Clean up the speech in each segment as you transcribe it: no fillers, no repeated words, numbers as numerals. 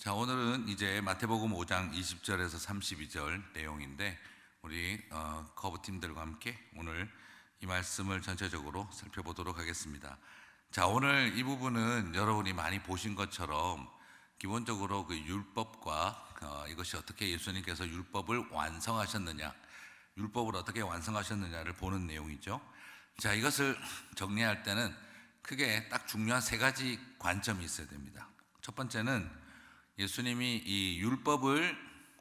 자, 오늘은 이제 마태복음 5장 20절에서 32절 내용인데 우리 커브팀들과 함께 오늘 이 말씀을 전체적으로 살펴보도록 하겠습니다. 자, 오늘 이 부분은 여러분이 많이 보신 것처럼 기본적으로 그 율법과 이것이 어떻게 예수님께서 율법을 완성하셨느냐, 율법을 어떻게 완성하셨느냐를 보는 내용이죠. 자, 이것을 정리할 때는 크게 딱 중요한 세 가지 관점이 있어야 됩니다. 첫 번째는 예수님이 이 율법을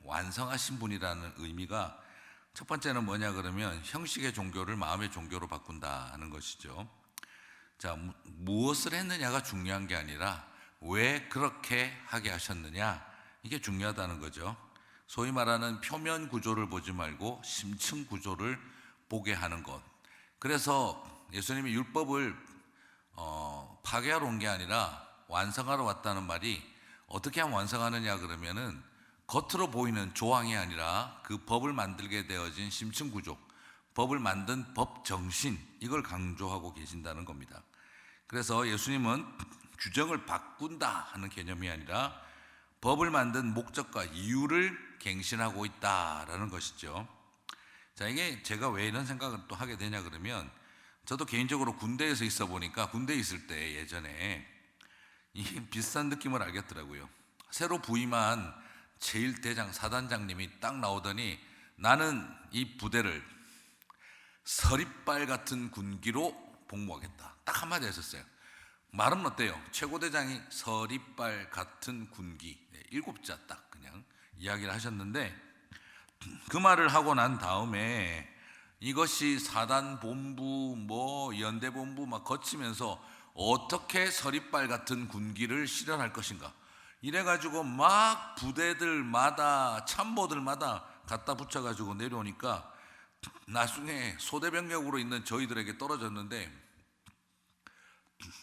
완성하신 분이라는 의미가 첫 번째는 뭐냐 그러면 형식의 종교를 마음의 종교로 바꾼다 하는 것이죠. 자, 무엇을 했느냐가 중요한 게 아니라 왜 그렇게 하게 하셨느냐, 이게 중요하다는 거죠. 소위 말하는 표면 구조를 보지 말고 심층 구조를 보게 하는 것. 그래서 예수님이 율법을 파괴하러 온 게 아니라 완성하러 왔다는 말이 어떻게 하면 완성하느냐 그러면은 겉으로 보이는 조항이 아니라 그 법을 만들게 되어진 심층 구조, 법을 만든 법 정신, 이걸 강조하고 계신다는 겁니다. 그래서 예수님은 규정을 바꾼다 하는 개념이 아니라 법을 만든 목적과 이유를 갱신하고 있다라는 것이죠. 자, 이게 제가 왜 이런 생각을 또 하게 되냐 그러면 저도 개인적으로 군대에서 있어 보니까 군대에 있을 때 예전에 이 비슷한 느낌을 알겠더라고요. 새로 부임한 제1대장 사단장님이 딱 나오더니 나는 이 부대를 서리빨 같은 군기로 복무하겠다, 딱 한마디 하셨어요. 말은 어때요? 최고대장이 서리빨 같은 군기, 7자 딱 그냥 이야기를 하셨는데, 그 말을 하고 난 다음에 이것이 사단본부 연대본부 막 거치면서 어떻게 서리빨 같은 군기를 실현할 것인가, 이래가지고 막 부대들마다 참모들마다 갖다 붙여가지고 내려오니까 나중에 소대병력으로 있는 저희들에게 떨어졌는데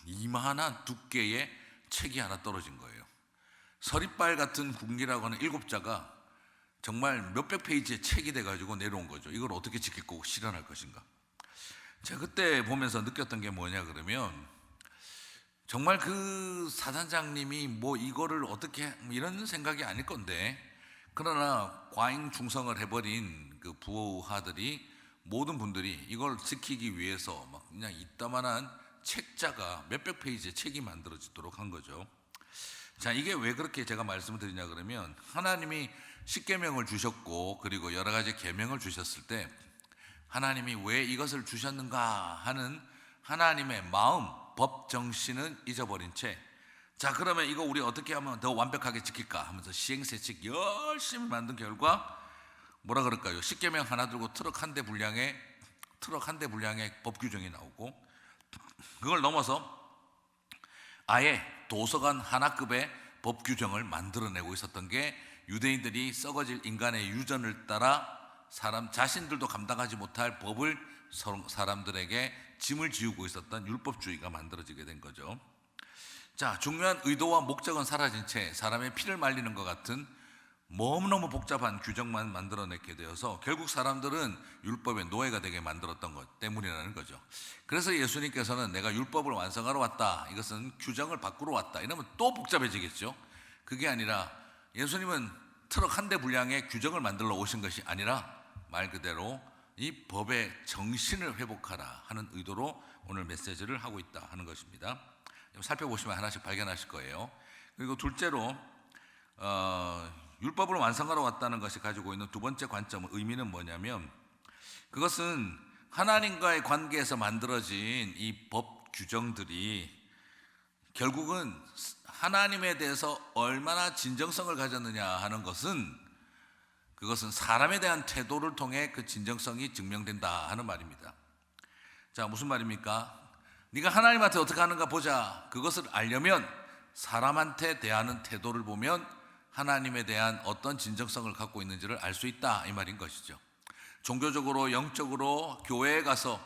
이만한 두께의 책이 하나 떨어진 거예요. 서리빨 같은 군기라고 하는 7자가 정말 몇백 페이지의 책이 돼가지고 내려온 거죠. 이걸 어떻게 지킬 거고 실현할 것인가. 제가 그때 보면서 느꼈던 게 뭐냐 그러면 정말 그 사단장님이 이거를 어떻게 이런 생각이 아닐 건데, 그러나 과잉 충성을 해버린 그 부하들이 모든 분들이 이걸 지키기 위해서 막 그냥 이따만한 책자가 몇백 페이지의 책이 만들어지도록 한 거죠. 자, 이게 왜 그렇게 제가 말씀을 드리냐 그러면 하나님이 십계명을 주셨고 그리고 여러 가지 계명을 주셨을 때 하나님이 왜 이것을 주셨는가 하는 하나님의 마음, 법 정신은 잊어버린 채, 자, 그러면 이거 우리 어떻게 하면 더 완벽하게 지킬까 하면서 시행세칙 열심히 만든 결과 뭐라 그럴까요? 십계명 하나 들고 트럭 한 대 분량의 법 규정이 나오고, 그걸 넘어서 아예 도서관 하나급의 법 규정을 만들어내고 있었던 게 유대인들이 썩어질 인간의 유전을 따라 사람 자신들도 감당하지 못할 법을 사람들에게 짐을 지우고 있었던 율법주의가 만들어지게 된 거죠. 자, 중요한 의도와 목적은 사라진 채 사람의 피를 말리는 것 같은 너무너무 복잡한 규정만 만들어내게 되어서 결국 사람들은 율법의 노예가 되게 만들었던 것 때문이라는 거죠. 그래서 예수님께서는 내가 율법을 완성하러 왔다, 이것은 규정을 바꾸러 왔다, 이러면 또 복잡해지겠죠. 그게 아니라 예수님은 트럭 한 대 분량의 규정을 만들러 오신 것이 아니라 말 그대로 이 법의 정신을 회복하라 하는 의도로 오늘 메시지를 하고 있다 하는 것입니다. 살펴보시면 하나씩 발견하실 거예요. 그리고 둘째로 율법을 완성하러 왔다는 것이 가지고 있는 두 번째 관점, 의미는 뭐냐면 그것은 하나님과의 관계에서 만들어진 이 법 규정들이 결국은 하나님에 대해서 얼마나 진정성을 가졌느냐 하는 것은, 그것은 사람에 대한 태도를 통해 그 진정성이 증명된다 하는 말입니다. 자, 무슨 말입니까? 네가 하나님한테 어떻게 하는가 보자. 그것을 알려면 사람한테 대하는 태도를 보면 하나님에 대한 어떤 진정성을 갖고 있는지를 알 수 있다, 이 말인 것이죠. 종교적으로 영적으로 교회에 가서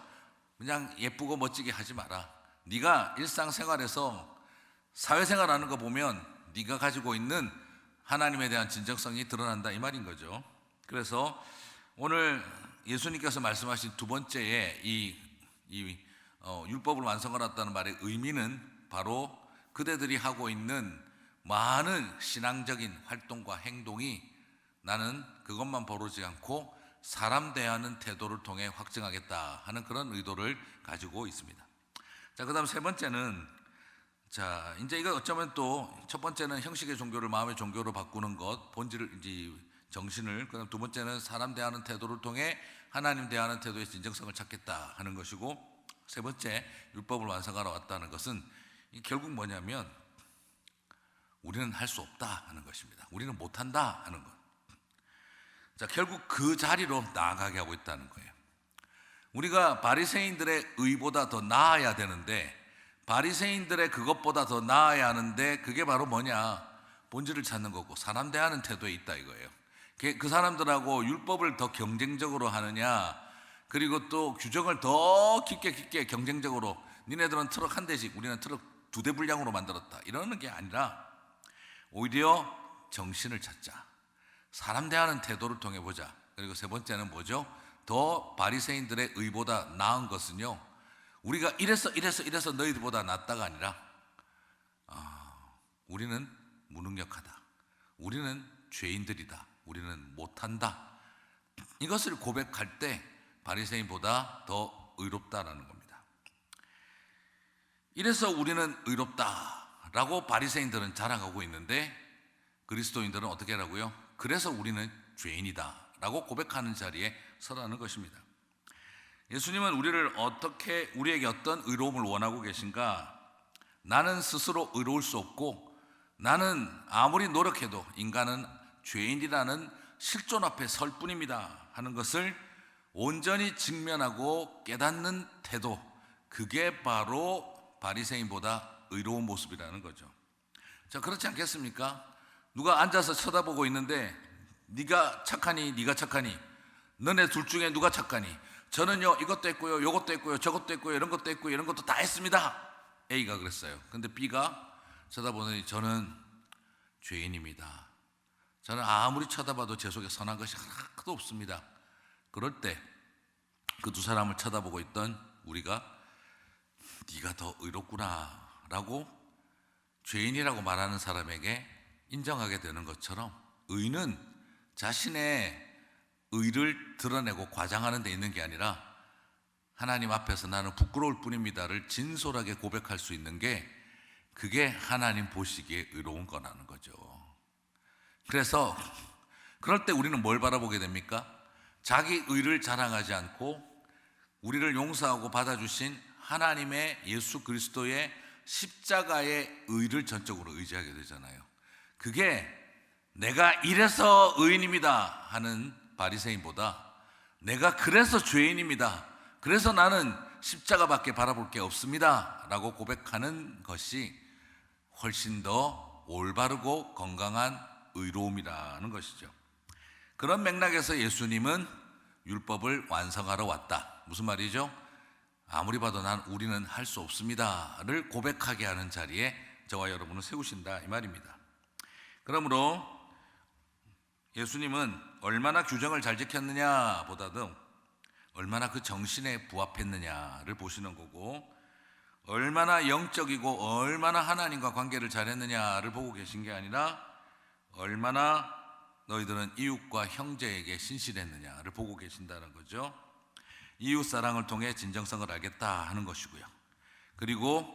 그냥 예쁘고 멋지게 하지 마라. 네가 일상생활에서 사회생활하는 거 보면 네가 가지고 있는 하나님에 대한 진정성이 드러난다, 이 말인 거죠. 그래서 오늘 예수님께서 말씀하신 두 번째의 율법을 완성하러 왔다는 말의 의미는 바로 그대들이 하고 있는 많은 신앙적인 활동과 행동이 나는 그것만 보르지 않고 사람 대하는 태도를 통해 확증하겠다 하는 그런 의도를 가지고 있습니다. 자, 그다음 세 번째는, 자, 이제 이거 어쩌면 또 첫 번째는 형식의 종교를 마음의 종교로 바꾸는 것, 본질을 이제 정신을, 그다음 두 번째는 사람 대하는 태도를 통해 하나님 대하는 태도의 진정성을 찾겠다 하는 것이고, 세 번째 율법을 완성하러 왔다는 것은 결국 뭐냐면 우리는 할 수 없다 하는 것입니다. 우리는 못한다 하는 것. 자, 결국 그 자리로 나아가게 하고 있다는 거예요. 우리가 바리새인들의 의보다 더 나아야 되는데, 바리새인들의 그것보다 더 나아야 하는데, 그게 바로 뭐냐? 본질을 찾는 거고 사람 대하는 태도에 있다 이거예요. 그 사람들하고 율법을 더 경쟁적으로 하느냐, 그리고 또 규정을 더 깊게 경쟁적으로, 니네들은 트럭 한 대씩 우리는 트럭 2대 분량으로 만들었다, 이러는 게 아니라 오히려 정신을 찾자, 사람 대하는 태도를 통해 보자. 그리고 세 번째는 뭐죠? 더 바리새인들의 의보다 나은 것은요, 우리가 이래서 너희들보다 낫다가 아니라 우리는 무능력하다, 우리는 죄인들이다, 우리는 못한다, 이것을 고백할 때 바리새인보다 더 의롭다라는 겁니다. 이래서 우리는 의롭다라고 바리새인들은 자랑하고 있는데, 그리스도인들은 어떻게 하라고요? 그래서 우리는 죄인이다 라고 고백하는 자리에 서라는 것입니다. 예수님은 우리에게 어떤 의로움을 원하고 계신가? 나는 스스로 의로울 수 없고, 나는 아무리 노력해도 인간은 죄인이라는 실존 앞에 설 뿐입니다 하는 것을 온전히 직면하고 깨닫는 태도, 그게 바로 바리새인보다 의로운 모습이라는 거죠. 자, 그렇지 않겠습니까? 누가 앉아서 쳐다보고 있는데 네가 착하니 네가 착하니, 너네 둘 중에 누가 착하니, 저는요 이것도 했고요 요것도 했고요 저것도 했고요 이런 것도 했고요 이런 것도 다 했습니다, A가 그랬어요. 근데 B가 쳐다보더니 저는 죄인입니다, 저는 아무리 쳐다봐도 제 속에 선한 것이 하나도 없습니다. 그럴 때 그 두 사람을 쳐다보고 있던 우리가 네가 더 의롭구나 라고 죄인이라고 말하는 사람에게 인정하게 되는 것처럼, 의는 자신의 의를 드러내고 과장하는 데 있는 게 아니라 하나님 앞에서 나는 부끄러울 뿐입니다를 진솔하게 고백할 수 있는 게, 그게 하나님 보시기에 의로운 거라는 거죠. 그래서 그럴 때 우리는 뭘 바라보게 됩니까? 자기 의를 자랑하지 않고 우리를 용서하고 받아주신 하나님의 예수 그리스도의 십자가의 의를 전적으로 의지하게 되잖아요. 그게 내가 이래서 의인입니다 하는 바리새인보다, 내가 그래서 죄인입니다, 그래서 나는 십자가밖에 바라볼 게 없습니다 라고 고백하는 것이 훨씬 더 올바르고 건강한 의로움이라는 것이죠. 그런 맥락에서 예수님은 율법을 완성하러 왔다. 무슨 말이죠? 아무리 봐도 우리는 할 수 없습니다를 고백하게 하는 자리에 저와 여러분을 세우신다 이 말입니다. 그러므로 예수님은 얼마나 규정을 잘 지켰느냐 보다도 얼마나 그 정신에 부합했느냐를 보시는 거고, 얼마나 영적이고 얼마나 하나님과 관계를 잘했느냐를 보고 계신 게 아니라 얼마나 너희들은 이웃과 형제에게 신실했느냐를 보고 계신다는 거죠. 이웃 사랑을 통해 진정성을 알겠다 하는 것이고요. 그리고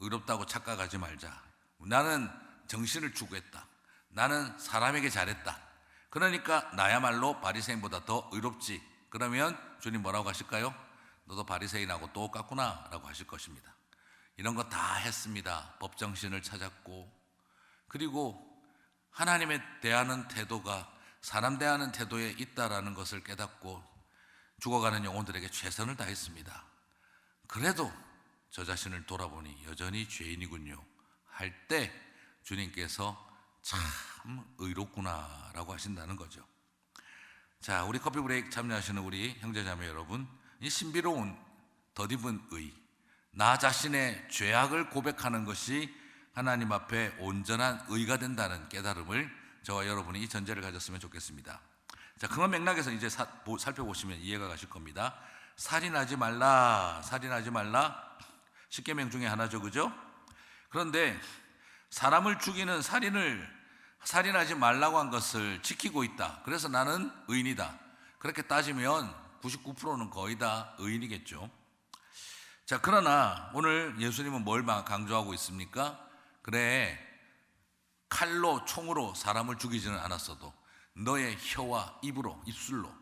의롭다고 착각하지 말자. 나는 정신을 추구했다, 나는 사람에게 잘했다, 그러니까 나야말로 바리새인보다 더 의롭지. 그러면 주님 뭐라고 하실까요? 너도 바리새인하고 똑같구나 라고 하실 것입니다. 이런 거 다 했습니다. 법정신을 찾았고, 그리고 하나님에 대하는 태도가 사람 대하는 태도에 있다라는 것을 깨닫고 죽어가는 영혼들에게 최선을 다했습니다. 그래도 저 자신을 돌아보니 여전히 죄인이군요 할 때 주님께서 참 의롭구나 라고 하신다는 거죠. 자, 우리 커피 브레이크 참여하시는 우리 형제자매 여러분, 이 신비로운 덧입은 의, 나 자신의 죄악을 고백하는 것이 하나님 앞에 온전한 의가 된다는 깨달음을 저와 여러분이 이 전제를 가졌으면 좋겠습니다. 자, 그런 맥락에서 이제 살펴보시면 이해가 가실 겁니다. 살인하지 말라, 살인하지 말라, 십계명 중에 하나죠, 그죠? 그런데 사람을 죽이는 살인하지 말라고 한 것을 지키고 있다. 그래서 나는 의인이다. 그렇게 따지면 99%는 거의 다 의인이겠죠. 자, 그러나 오늘 예수님은 뭘 강조하고 있습니까? 그래, 칼로 총으로 사람을 죽이지는 않았어도 너의 혀와 입술로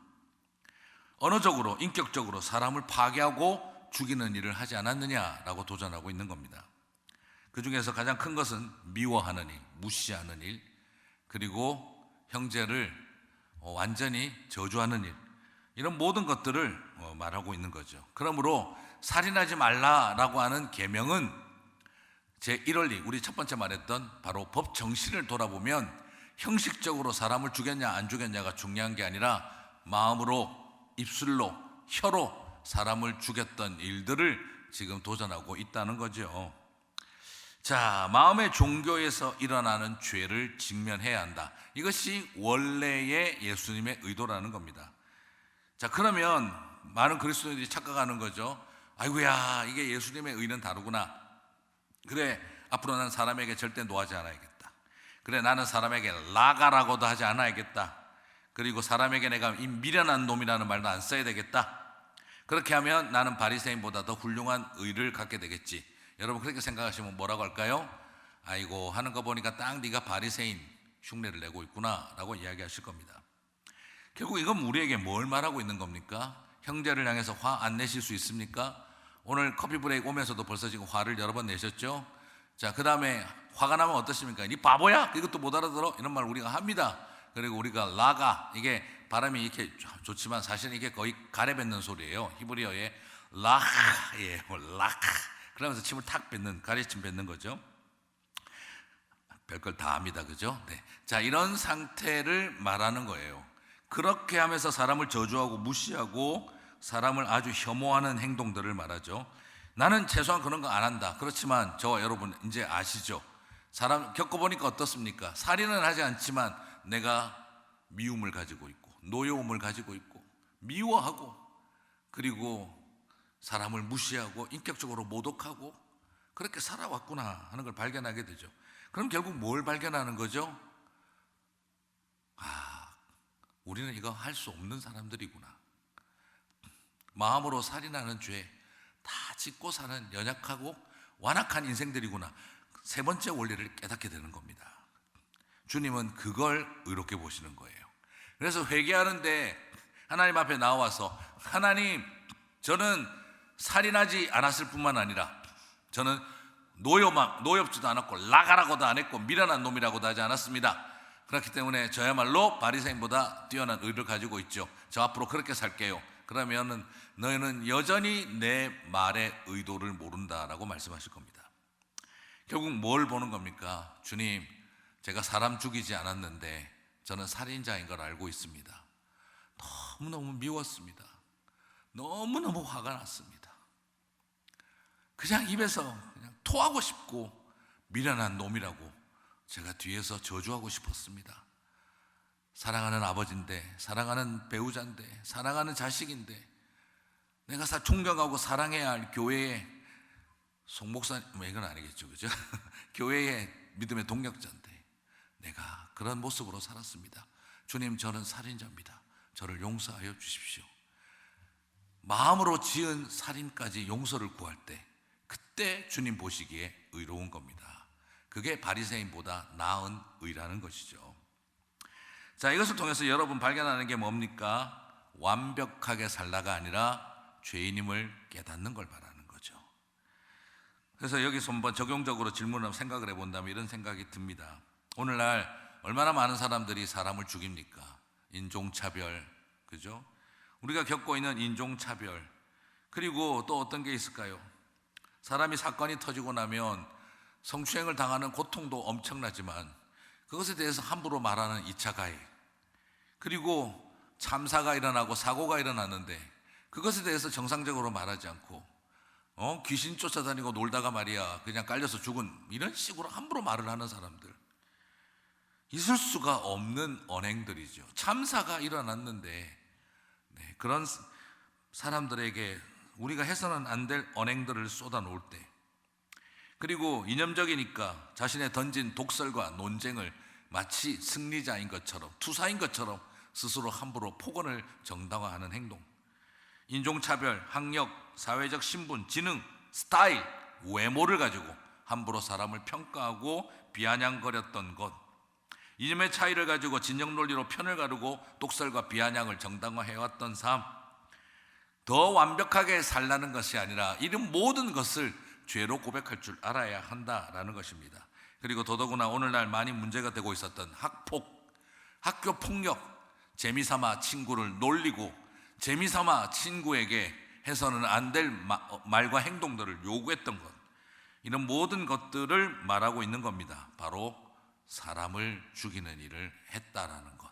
언어적으로 인격적으로 사람을 파괴하고 죽이는 일을 하지 않았느냐라고 도전하고 있는 겁니다. 그 중에서 가장 큰 것은 미워하는 일, 무시하는 일, 그리고 형제를 완전히 저주하는 일, 이런 모든 것들을 말하고 있는 거죠. 그러므로 살인하지 말라라고 하는 계명은 제1원리, 우리 첫 번째 말했던 바로 법 정신을 돌아보면 형식적으로 사람을 죽였냐 안 죽였냐가 중요한 게 아니라 마음으로, 입술로, 혀로 사람을 죽였던 일들을 지금 도전하고 있다는 거죠. 자, 마음의 종교에서 일어나는 죄를 직면해야 한다. 이것이 원래의 예수님의 의도라는 겁니다. 자, 그러면 많은 그리스도인들이 착각하는 거죠. 아이고야, 이게 예수님의 의는 다르구나. 그래, 앞으로 난 사람에게 절대 노하지 않아야겠다. 그래, 나는 사람에게 라가라고도 하지 않아야겠다. 그리고 사람에게 내가 이 미련한 놈이라는 말도 안 써야 되겠다. 그렇게 하면 나는 바리새인보다 더 훌륭한 의를 갖게 되겠지. 여러분, 그렇게 생각하시면 뭐라고 할까요? 아이고, 하는 거 보니까 딱 네가 바리새인 흉내를 내고 있구나 라고 이야기하실 겁니다. 결국 이건 우리에게 뭘 말하고 있는 겁니까? 형제를 향해서 화 안 내실 수 있습니까? 오늘 커피 브레이크 오면서도 벌써 지금 화를 여러 번 내셨죠? 자, 그 다음에 화가 나면 어떻습니까? 니 바보야? 이것도 못 알아들어? 이런 말 우리가 합니다. 그리고 우리가 라가, 이게 발음이 이렇게 좋지만 사실은 이게 거의 가래뱉는 소리예요. 히브리어의 라하예요. 라하. 그러면서 침을 탁 뱉는, 가래침 뱉는 거죠. 별걸 다 합니다. 그죠? 네. 자, 이런 상태를 말하는 거예요. 그렇게 하면서 사람을 저주하고 무시하고 사람을 아주 혐오하는 행동들을 말하죠. 나는 최소한 그런 거 안 한다. 그렇지만 저와 여러분 이제 아시죠? 사람 겪어보니까 어떻습니까? 살인은 하지 않지만 내가 미움을 가지고 있고 노여움을 가지고 있고 미워하고 그리고 사람을 무시하고 인격적으로 모독하고 그렇게 살아왔구나 하는 걸 발견하게 되죠. 그럼 결국 뭘 발견하는 거죠? 우리는 이거 할 수 없는 사람들이구나. 마음으로 살인하는 죄 다 짓고 사는 연약하고 완악한 인생들이구나. 세 번째 원리를 깨닫게 되는 겁니다. 주님은 그걸 의롭게 보시는 거예요. 그래서 회개하는데 하나님 앞에 나와서 하나님, 저는 살인하지 않았을 뿐만 아니라 저는 노엽지도 않았고 라가라고도 안 했고 미련한 놈이라고도 하지 않았습니다. 그렇기 때문에 저야말로 바리새인보다 뛰어난 의를 가지고 있죠. 저 앞으로 그렇게 살게요. 그러면은 너희는 여전히 내 말의 의도를 모른다라고 말씀하실 겁니다. 결국 뭘 보는 겁니까? 주님, 제가 사람 죽이지 않았는데 저는 살인자인 걸 알고 있습니다. 너무너무 미웠습니다. 너무너무 화가 났습니다. 그냥 입에서 그냥 토하고 싶고 미련한 놈이라고 제가 뒤에서 저주하고 싶었습니다. 사랑하는 아버지인데, 사랑하는 배우자인데, 사랑하는 자식인데, 내가 존경하고 사랑해야 할 교회의 송목사님, 이건 아니겠죠, 그죠? 교회의 믿음의 동력자인데 내가 그런 모습으로 살았습니다. 주님, 저는 살인자입니다. 저를 용서하여 주십시오. 마음으로 지은 살인까지 용서를 구할 때, 그때 주님 보시기에 의로운 겁니다. 그게 바리새인보다 나은 의라는 것이죠. 자, 이것을 통해서 여러분 발견하는 게 뭡니까? 완벽하게 살다가 아니라 죄인임을 깨닫는 걸 말하는 거죠. 그래서 여기서 한번 적용적으로 질문을 생각을 해본다면 이런 생각이 듭니다. 오늘날 얼마나 많은 사람들이 사람을 죽입니까? 인종차별, 그죠? 우리가 겪고 있는 인종차별, 그리고 또 어떤 게 있을까요? 사람이 사건이 터지고 나면 성추행을 당하는 고통도 엄청나지만 그것에 대해서 함부로 말하는 2차 가해, 그리고 참사가 일어나고 사고가 일어났는데 그것에 대해서 정상적으로 말하지 않고 귀신 쫓아다니고 놀다가 말이야 그냥 깔려서 죽은, 이런 식으로 함부로 말을 하는 사람들, 있을 수가 없는 언행들이죠. 참사가 일어났는데 그런 사람들에게 우리가 해서는 안 될 언행들을 쏟아놓을 때, 그리고 이념적이니까 자신의 던진 독설과 논쟁을 마치 승리자인 것처럼, 투사인 것처럼 스스로 함부로 폭언을 정당화하는 행동, 인종차별, 학력, 사회적 신분, 지능, 스타일, 외모를 가지고 함부로 사람을 평가하고 비아냥거렸던 것, 이념의 차이를 가지고 진영 논리로 편을 가르고 독설과 비아냥을 정당화해왔던 삶, 더 완벽하게 살라는 것이 아니라 이런 모든 것을 죄로 고백할 줄 알아야 한다라는 것입니다. 그리고 더더구나 오늘날 많이 문제가 되고 있었던 학폭, 학교 폭력, 재미삼아 친구를 놀리고 재미삼아 친구에게 해서는 안 될 말과 행동들을 요구했던 것, 이런 모든 것들을 말하고 있는 겁니다. 바로 사람을 죽이는 일을 했다라는 것.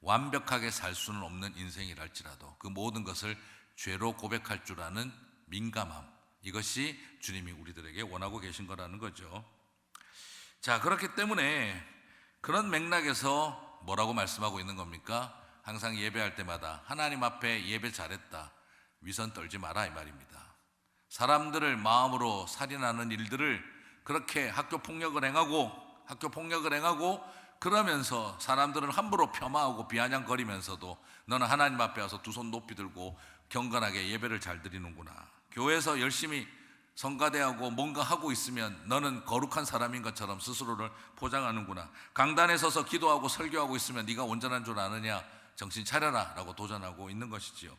완벽하게 살 수는 없는 인생이랄지라도 그 모든 것을 죄로 고백할 줄 아는 민감함, 이것이 주님이 우리들에게 원하고 계신 거라는 거죠. 자, 그렇기 때문에 그런 맥락에서 뭐라고 말씀하고 있는 겁니까? 항상 예배할 때마다 하나님 앞에 예배 잘했다, 위선 떨지 마라, 이 말입니다. 사람들을 마음으로 살인하는 일들을 그렇게 학교 폭력을 행하고 그러면서 사람들은 함부로 폄하하고 비아냥거리면서도 너는 하나님 앞에 와서 두 손 높이 들고 경건하게 예배를 잘 드리는구나, 교회에서 열심히 성가대하고 뭔가 하고 있으면 너는 거룩한 사람인 것처럼 스스로를 포장하는구나, 강단에 서서 기도하고 설교하고 있으면 네가 온전한 줄 아느냐, 정신 차려라 라고 도전하고 있는 것이지요.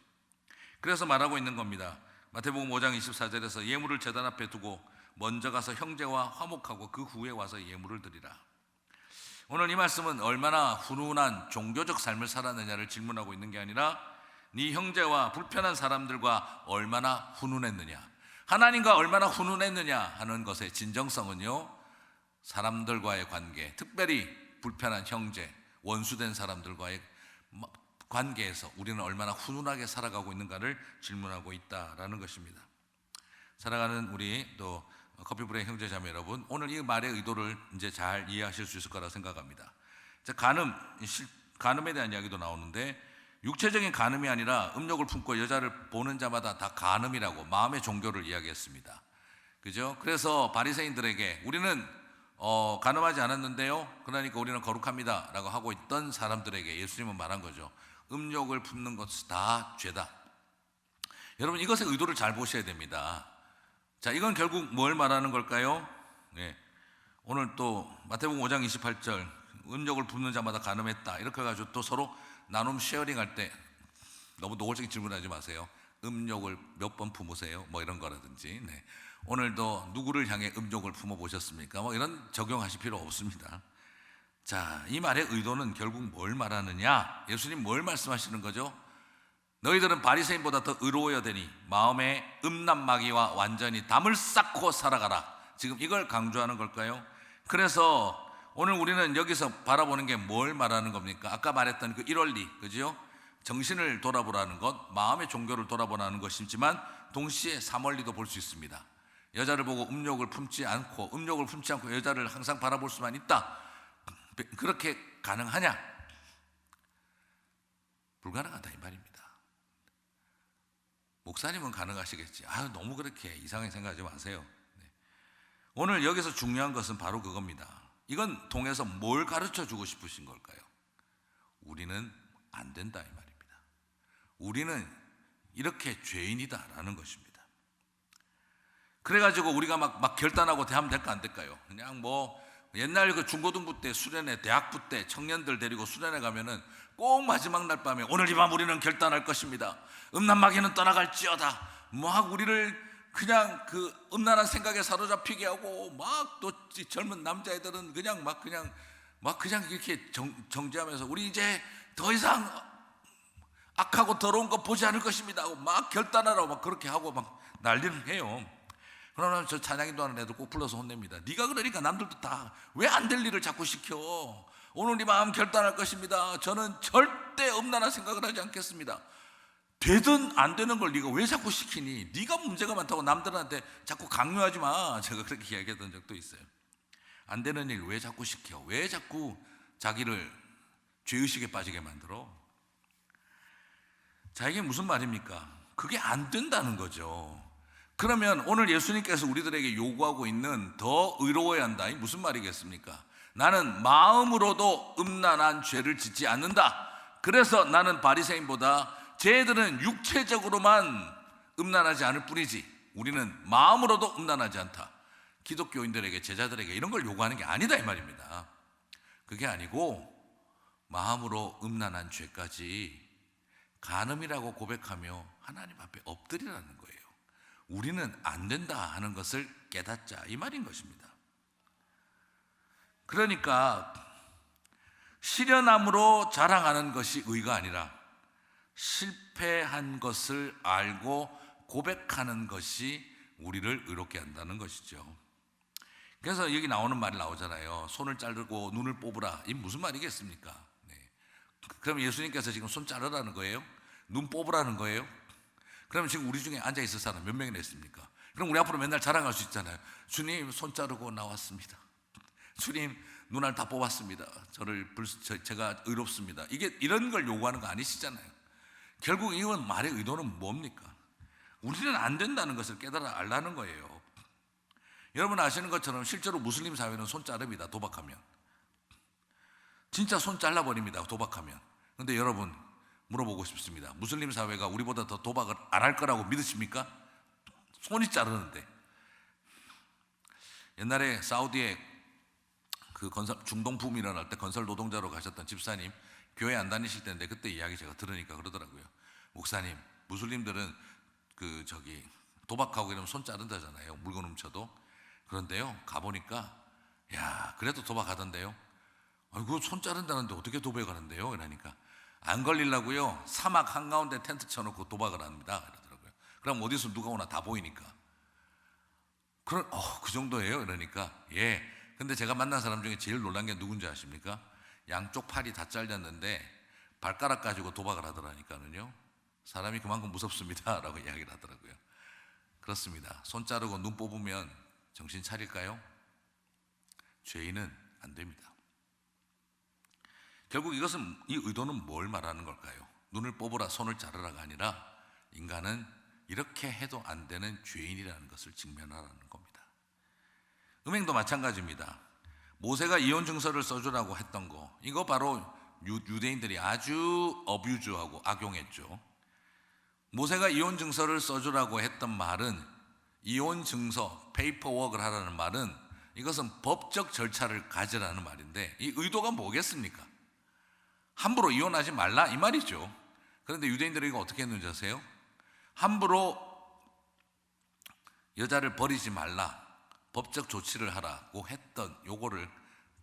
그래서 말하고 있는 겁니다. 마태복음 5장 24절에서 예물을 제단 앞에 두고 먼저 가서 형제와 화목하고 그 후에 와서 예물을 드리라. 오늘 이 말씀은 얼마나 훈훈한 종교적 삶을 살았느냐를 질문하고 있는 게 아니라 네 형제와 불편한 사람들과 얼마나 훈훈했느냐, 하나님과 얼마나 훈훈했느냐 하는 것의 진정성은요, 사람들과의 관계, 특별히 불편한 형제, 원수된 사람들과의 관계에서 우리는 얼마나 훈훈하게 살아가고 있는가를 질문하고 있다라는 것입니다. 사랑하는 우리 또 커피브레인 형제 자매 여러분, 오늘 이 말의 의도를 이제 잘 이해하실 수 있을 거라 생각합니다. 간음에 대한 이야기도 나오는데, 육체적인 간음이 아니라 음욕을 품고 여자를 보는 자마다 다 간음이라고 마음의 종교를 이야기했습니다. 그죠? 그래서 바리새인들에게 우리는 간음하지 않았는데요, 그러니까 우리는 거룩합니다 라고 하고 있던 사람들에게 예수님은 말한 거죠. 음욕을 품는 것은 다 죄다. 여러분, 이것의 의도를 잘 보셔야 됩니다. 자, 이건 결국 뭘 말하는 걸까요? 네. 오늘 또 마태복음 5장 28절, 음욕을 품는 자마다 간음했다, 이렇게 해가지고 또 서로 나눔 쉐어링 할 때 너무 노골적인 질문하지 마세요. 음욕을 몇 번 품으세요? 뭐 이런 거라든지. 네. 오늘도 누구를 향해 음욕을 품어 보셨습니까? 뭐 이런 적용하실 필요 없습니다. 자, 이 말의 의도는 결국 뭘 말하느냐? 예수님 뭘 말씀하시는 거죠? 너희들은 바리새인보다 더 의로워야 되니 마음에 음란마귀와 완전히 담을 쌓고 살아가라. 지금 이걸 강조하는 걸까요? 그래서 오늘 우리는 여기서 바라보는 게 뭘 말하는 겁니까? 아까 말했던 그 1원리, 그죠? 정신을 돌아보라는 것, 마음의 종교를 돌아보라는 것이지만 동시에 3원리도 볼 수 있습니다. 여자를 보고 음욕을 품지 않고 여자를 항상 바라볼 수만 있다, 그렇게 가능하냐? 불가능하다 이 말입니다. 목사님은 가능하시겠지. 너무 그렇게 이상하게 생각하지 마세요. 네. 오늘 여기서 중요한 것은 바로 그겁니다. 이건 통해서 뭘 가르쳐 주고 싶으신 걸까요? 우리는 안 된다 이 말입니다. 우리는 이렇게 죄인이다라는 것입니다. 그래가지고 우리가 막 결단하고 대하면 될까 안 될까요? 그냥 뭐 옛날 그 중고등부 때 수련회, 대학부 때 청년들 데리고 수련회 가면은 꼭 마지막 날 밤에 오늘 이 밤 우리는 결단할 것입니다. 음란마귀는 떠나갈지어다. 막 우리를 그냥 그 음란한 생각에 사로잡히게 하고, 막 또 젊은 남자애들은 그냥 이렇게 정죄하면서 우리 이제 더 이상 악하고 더러운 거 보지 않을 것입니다 하고 막 결단하라고 막 그렇게 하고 막 난리를 해요. 그러면 저 찬양인도 하는 애들 꼭 불러서 혼냅니다. 네가 그러니까 남들도 다 왜 안 될 일을 자꾸 시켜? 오늘 이 마음 결단할 것입니다. 저는 절대 음란한 생각을 하지 않겠습니다. 되든 안 되는 걸 네가 왜 자꾸 시키니? 네가 문제가 많다고 남들한테 자꾸 강요하지 마. 제가 그렇게 이야기했던 적도 있어요. 안 되는 일 왜 자꾸 시켜? 왜 자꾸 자기를 죄의식에 빠지게 만들어? 자, 이게 무슨 말입니까? 그게 안 된다는 거죠. 그러면 오늘 예수님께서 우리들에게 요구하고 있는 더 의로워야 한다, 이 무슨 말이겠습니까? 나는 마음으로도 음란한 죄를 짓지 않는다. 그래서 나는 바리새인보다 쟤들은 육체적으로만 음란하지 않을 뿐이지 우리는 마음으로도 음란하지 않다. 기독교인들에게, 제자들에게 이런 걸 요구하는 게 아니다, 이 말입니다. 그게 아니고 마음으로 음란한 죄까지 간음이라고 고백하며 하나님 앞에 엎드리라는 거예요. 우리는 안 된다 하는 것을 깨닫자, 이 말인 것입니다. 그러니까 실현함으로 자랑하는 것이 의가 아니라 실패한 것을 알고 고백하는 것이 우리를 의롭게 한다는 것이죠. 그래서 여기 나오는 말이 나오잖아요. 손을 자르고 눈을 뽑으라. 이 무슨 말이겠습니까? 네. 그럼 예수님께서 지금 손 자르라는 거예요? 눈 뽑으라는 거예요? 그러면 지금 우리 중에 앉아 있을 사람 몇 명이나 있습니까? 그럼 우리 앞으로 맨날 자랑할 수 있잖아요. 주님, 손 자르고 나왔습니다. 주님, 눈알 다 뽑았습니다. 제가 의롭습니다. 이게 이런 걸 요구하는 거 아니시잖아요. 결국 이건 말의 의도는 뭡니까? 우리는 안 된다는 것을 깨달아 알라는 거예요. 여러분 아시는 것처럼 실제로 무슬림 사회는 손 자릅니다. 도박하면 진짜 손 잘라버립니다. 도박하면. 그런데 여러분 물어보고 싶습니다. 무슬림 사회가 우리보다 더 도박을 안 할 거라고 믿으십니까? 손이 자르는데. 옛날에 사우디에 그 중동 붐이 일어날 때 건설 노동자로 가셨던 집사님 교회 안 다니실 때인데 그때 이야기 제가 들으니까 그러더라고요. 목사님, 무슬림들은 도박하고 이러면 손 자른다잖아요. 물건 훔쳐도. 그런데요, 가보니까 야, 그래도 도박하던데요. 아이고, 손 자른다는데 어떻게 도박을 하는데요? 그러니까 안 걸리려고요, 사막 한가운데 텐트 쳐놓고 도박을 합니다. 그러더라고요. 그럼 어디서 누가 오나 다 보이니까. 그 정도예요? 그러니까 예. 근데 제가 만난 사람 중에 제일 놀란 게 누군지 아십니까? 양쪽 팔이 다 잘렸는데 발가락 가지고 도박을 하더라니까요. 사람이 그만큼 무섭습니다 라고 이야기를 하더라고요. 그렇습니다. 손 자르고 눈 뽑으면 정신 차릴까요? 죄인은 안 됩니다. 결국 이 의도는 뭘 말하는 걸까요? 눈을 뽑으라, 손을 자르라가 아니라 인간은 이렇게 해도 안 되는 죄인이라는 것을 직면하라는 겁니다. 음행도 마찬가지입니다. 모세가 이혼 증서를 써주라고 했던 거, 이거 바로 유대인들이 아주 어뷰즈하고 악용했죠. 모세가 이혼 증서를 써주라고 했던 말은, 이혼 증서, 페이퍼워크를 하라는 말은 이것은 법적 절차를 가지라는 말인데 이 의도가 뭐겠습니까? 함부로 이혼하지 말라 이 말이죠. 그런데 유대인들이 이거 어떻게 했는지 아세요? 함부로 여자를 버리지 말라, 법적 조치를 하라고 했던 요거를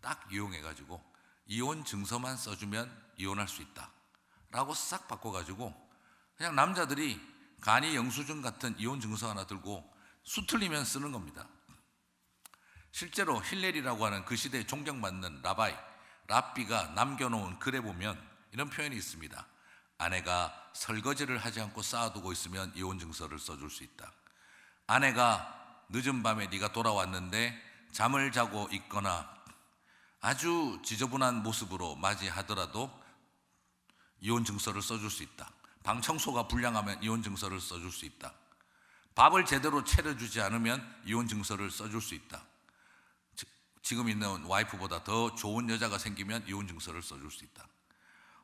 딱 이용해가지고 이혼 증서만 써주면 이혼할 수 있다 라고 싹 바꿔가지고 그냥 남자들이 간이 영수증 같은 이혼 증서 하나 들고 수틀리면 쓰는 겁니다. 실제로 힐렐이라고 하는 그 시대에 존경받는 랍비가 남겨놓은 글에 보면 이런 표현이 있습니다. 아내가 설거지를 하지 않고 쌓아두고 있으면 이혼 증서를 써줄 수 있다. 아내가 늦은 밤에 네가 돌아왔는데 잠을 자고 있거나 아주 지저분한 모습으로 맞이하더라도 이혼 증서를 써줄 수 있다. 방 청소가 불량하면 이혼 증서를 써줄 수 있다. 밥을 제대로 차려주지 않으면 이혼 증서를 써줄 수 있다. 지금 있는 와이프보다 더 좋은 여자가 생기면 이혼 증서를 써줄 수 있다.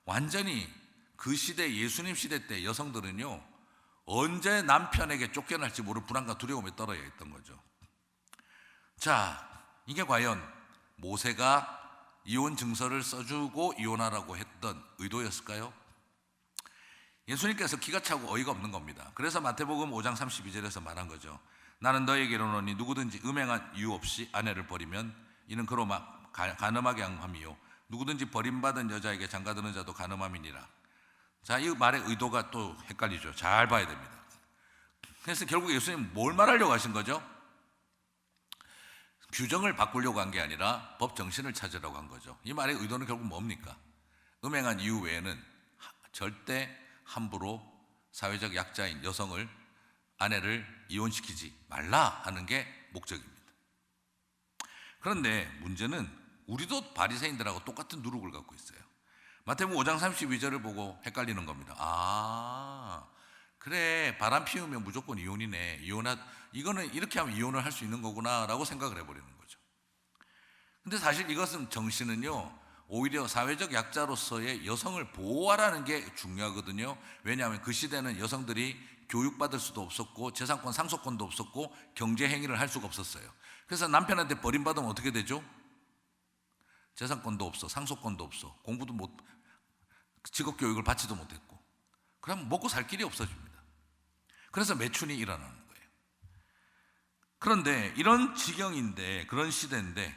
완전히 그 시대, 예수님 시대 때 여성들은요, 언제 남편에게 쫓겨날지 모를 불안과 두려움에 떨어져 있던 거죠. 자, 이게 과연 모세가 이혼 증서를 써주고 이혼하라고 했던 의도였을까요? 예수님께서 기가 차고 어이가 없는 겁니다. 그래서 마태복음 5장 32절에서 말한 거죠. 나는 너에게 이르노니 누구든지 음행한 이유 없이 아내를 버리면 이는 그로 간음하게 함이요 누구든지 버림받은 여자에게 장가드는 자도 간음함이니라. 자, 이 말의 의도가 또 헷갈리죠. 잘 봐야 됩니다. 그래서 결국 예수님 뭘 말하려고 하신 거죠? 규정을 바꾸려고 한 게 아니라 법 정신을 찾으려고 한 거죠. 이 말의 의도는 결국 뭡니까? 음행한 이유 외에는 절대 함부로 사회적 약자인 여성을, 아내를 이혼시키지 말라 하는 게 목적입니다. 그런데 문제는 우리도 바리새인들하고 똑같은 누룩을 갖고 있어요. 마태복음 5장 32절을 보고 헷갈리는 겁니다. 그래, 바람 피우면 무조건 이혼이네. 이거는 이렇게 하면 이혼을 할 수 있는 거구나라고 생각을 해버리는 거죠. 근데 사실 이것은 정신은요, 오히려 사회적 약자로서의 여성을 보호하라는 게 중요하거든요. 왜냐하면 그 시대는 여성들이 교육받을 수도 없었고 재산권 상속권도 없었고 경제 행위를 할 수가 없었어요. 그래서 남편한테 버림받으면 어떻게 되죠? 재산권도 없어, 상속권도 없어, 공부도 못, 직업 교육을 받지도 못했고, 그럼 먹고 살 길이 없어집니다. 그래서 매춘이 일어나는 거예요. 그런데 이런 지경인데, 그런 시대인데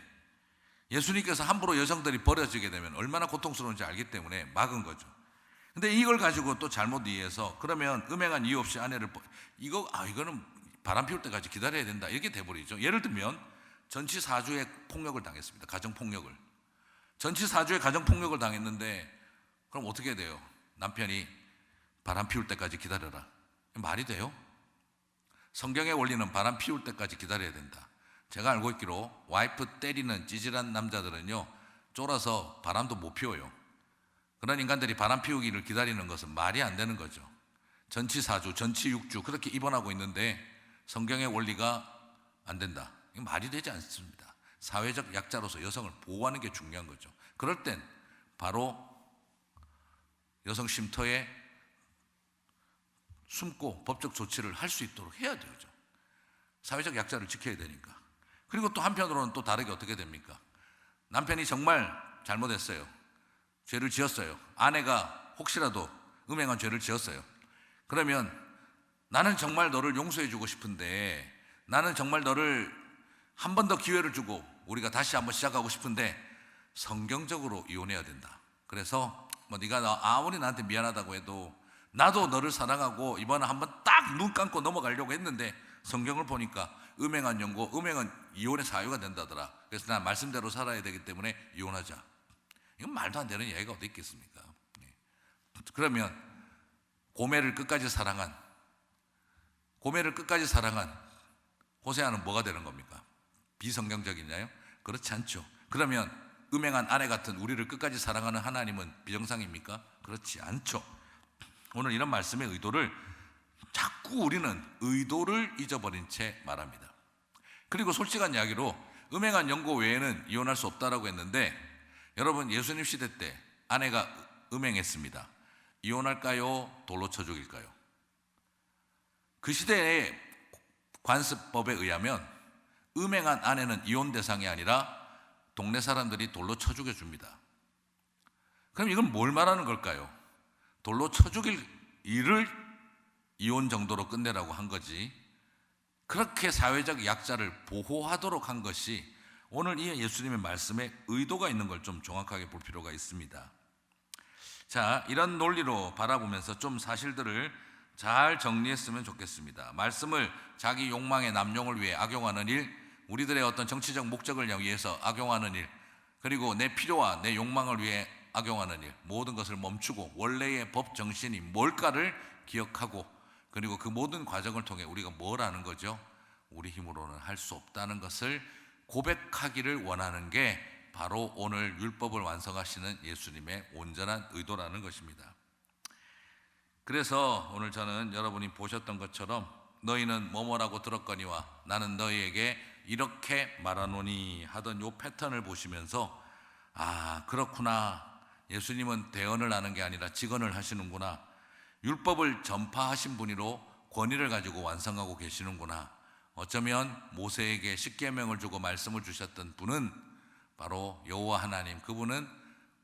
예수님께서 함부로 여성들이 버려지게 되면 얼마나 고통스러운지 알기 때문에 막은 거죠. 근데 이걸 가지고 또 잘못 이해해서 그러면 음행한 이유 없이 아내를 이거는 바람 피울 때까지 기다려야 된다, 이렇게 돼버리죠. 예를 들면 전치사주의 폭력을 당했습니다. 가정폭력을. 전치사주의 가정폭력을 당했는데 그럼 어떻게 돼요? 남편이 바람 피울 때까지 기다려라. 말이 돼요? 성경의 원리는 바람 피울 때까지 기다려야 된다. 제가 알고 있기로 와이프 때리는 찌질한 남자들은요, 쫄아서 바람도 못 피워요. 그런 인간들이 바람 피우기를 기다리는 것은 말이 안 되는 거죠. 전치사주, 전치육주 그렇게 입원하고 있는데 성경의 원리가 안 된다. 이건 말이 되지 않습니다. 사회적 약자로서 여성을 보호하는 게 중요한 거죠. 그럴 땐 바로 여성 쉼터에 숨고 법적 조치를 할 수 있도록 해야 되죠. 사회적 약자를 지켜야 되니까. 그리고 또 한편으로는 또 다르게 어떻게 됩니까? 남편이 정말 잘못했어요. 죄를 지었어요. 아내가 혹시라도 음행한 죄를 지었어요. 그러면 나는 정말 너를 용서해 주고 싶은데, 나는 정말 너를 한 번 더 기회를 주고 우리가 다시 한번 시작하고 싶은데 성경적으로 이혼해야 된다. 그래서 네가 아무리 나한테 미안하다고 해도 나도 너를 사랑하고 이번에 한번 딱 눈 감고 넘어가려고 했는데 성경을 보니까 음행한 연고, 음행은 이혼의 사유가 된다더라. 그래서 난 말씀대로 살아야 되기 때문에 이혼하자. 이건 말도 안 되는 이야기가 어디 있겠습니까? 그러면 고매를 끝까지 사랑한 호세아는 뭐가 되는 겁니까? 비성경적이냐요? 그렇지 않죠. 그러면 음행한 아내 같은 우리를 끝까지 사랑하는 하나님은 비정상입니까? 그렇지 않죠. 오늘 이런 말씀의 의도를 자꾸 우리는 의도를 잊어버린 채 말합니다. 그리고 솔직한 이야기로 음행한 연고 외에는 이혼할 수 없다라고 했는데, 여러분 예수님 시대 때 아내가 음행했습니다. 이혼할까요? 돌로 쳐 죽일까요? 그 시대의 관습법에 의하면 음행한 아내는 이혼 대상이 아니라 동네 사람들이 돌로 쳐 죽여줍니다. 그럼 이건 뭘 말하는 걸까요? 돌로 쳐 죽일 일을 이혼 정도로 끝내라고 한 거지, 그렇게 사회적 약자를 보호하도록 한 것이 오늘 이 예수님의 말씀에 의도가 있는 걸 좀 정확하게 볼 필요가 있습니다. 자, 이런 논리로 바라보면서 좀 사실들을 잘 정리했으면 좋겠습니다. 말씀을 자기 욕망의 남용을 위해 악용하는 일, 우리들의 어떤 정치적 목적을 위해서 악용하는 일, 그리고 내 필요와 내 욕망을 위해 악용하는 일, 모든 것을 멈추고 원래의 법 정신이 뭘까를 기억하고, 그리고 그 모든 과정을 통해 우리가 뭘 하는 거죠? 우리 힘으로는 할 수 없다는 것을 고백하기를 원하는 게 바로 오늘 율법을 완성하시는 예수님의 온전한 의도라는 것입니다. 그래서 오늘 저는 여러분이 보셨던 것처럼 너희는 뭐뭐라고 들었거니와 나는 너희에게 이렇게 말하노니 하던 요 패턴을 보시면서, 아, 그렇구나, 예수님은 대언을 하는 게 아니라 직언을 하시는구나, 율법을 전파하신 분이로 권위를 가지고 완성하고 계시는구나, 어쩌면 모세에게 십계명을 주고 말씀을 주셨던 분은 바로 여호와 하나님, 그분은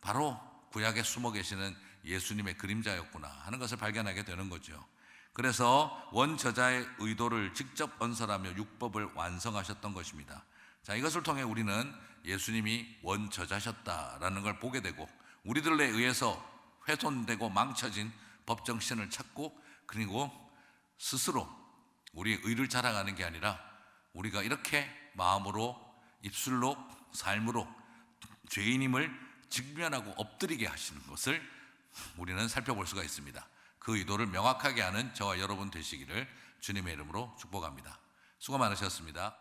바로 구약에 숨어 계시는 예수님의 그림자였구나 하는 것을 발견하게 되는 거죠. 그래서 원저자의 의도를 직접 언설하며 율법을 완성하셨던 것입니다. 자, 이것을 통해 우리는 예수님이 원저자셨다라는 걸 보게 되고, 우리들에 의해서 훼손되고 망쳐진 법정신을 찾고, 그리고 스스로 우리의 의를 자랑하는 게 아니라 우리가 이렇게 마음으로, 입술로, 삶으로 죄인임을 직면하고 엎드리게 하시는 것을 우리는 살펴볼 수가 있습니다. 그 의도를 명확하게 아는 저와 여러분 되시기를 주님의 이름으로 축복합니다. 수고 많으셨습니다.